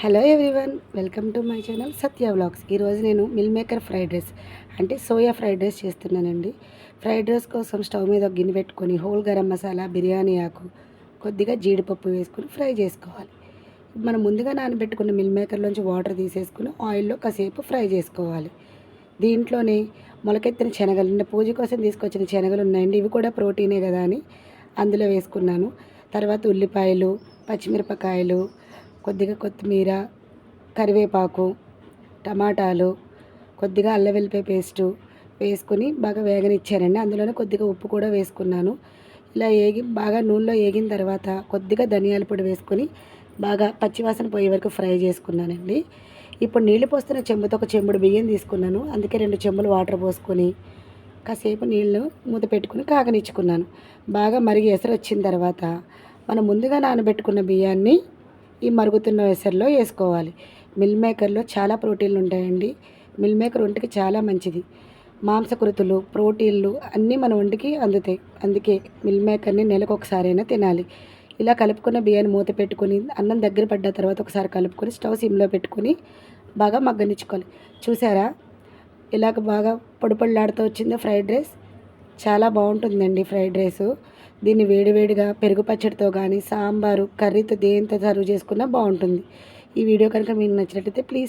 Hello everyone, welcome to my channel Satya vlogs. ఈరోజు నేను meal maker fried rice అంటే soya fried rice చేస్తున్నానండి. Fried rice కోసం stove మీద ఒక గిన్నె పెట్టుకొని హోల్ గరం మసాలా, బిర్యానీ ఆకు, కొద్దిగా జీడిపప్పు వేసుకొని ఫ్రై చేసుకోవాలి. మనం ముందుగా నానబెట్టుకున్న మిల్ మేకర్లోంచి వాటర్ తీసేసుకుని ఆయిల్లో కాసేపు ఫ్రై చేసుకోవాలి. దీంట్లోనే మొలకెత్తిన శనగలు, నిన్న పూజ కోసం తీసుకొచ్చిన శనగలు ఉన్నాయండి. ఇవి కూడా ప్రోటీనే కదా అని అందులో వేసుకున్నాను. తర్వాత ఉల్లిపాయలు, పచ్చిమిరపకాయలు, కొద్దిగా కొత్తిమీర, కరివేపాకు, టమాటాలు, కొద్దిగా అల్లం వెల్లిపాయ పేస్టు వేసుకొని బాగా వేగనిచ్చానండి. అందులోనే కొద్దిగా ఉప్పు కూడా వేసుకున్నాను. ఇలా బాగా నూనెలో ఏగిన తర్వాత కొద్దిగా ధనియాల పొడి వేసుకొని బాగా పచ్చివాసన పోయే వరకు ఫ్రై చేసుకున్నానండి. ఇప్పుడు నీళ్ళు పోస్తున్న చెంబుతో ఒక చెంబుడు బియ్యం తీసుకున్నాను. అందుకే 2 చెంబులు వాటర్ పోసుకొని కాసేపు నీళ్ళు మూత పెట్టుకుని కాగనిచ్చుకున్నాను. బాగా మరిగి ఎసరు వచ్చిన తర్వాత మనం ముందుగా నానబెట్టుకున్న బియ్యాన్ని ఈ మరుగుతున్న ఎసరులో వేసుకోవాలి. మిల్ మేకర్లో చాలా ప్రోటీన్లు ఉంటాయండి. మిల్ మేకర్ ఒంటికి చాలా మంచిది. మాంసకృతులు, ప్రోటీన్లు అన్నీ మన ఒంటికి అందుతాయి. అందుకే మిల్ మేకర్ని నెలకు ఒకసారైనా తినాలి. ఇలా కలుపుకున్న బియ్యాన్ని మూత పెట్టుకొని అన్నం దగ్గర పడ్డ తర్వాత ఒకసారి కలుపుకొని స్టవ్ సిమ్లో పెట్టుకొని బాగా మగ్గనిచ్చుకోవాలి. చూసారా ఇలాగ బాగా పొడి పొడిలాడుతూ వచ్చిందో ఫ్రైడ్ రైస్. చాలా బాగుంటుందండి ఫ్రైడ్ రైసు. దీన్ని వేడివేడిగా పెరుగు పచ్చడితో కానీ, సాంబారు, కర్రీతో దేనితో సర్వ్ చేసుకున్నా బాగుంటుంది. ఈ వీడియో కనుక మీకు నచ్చినట్లయితే ప్లీజ్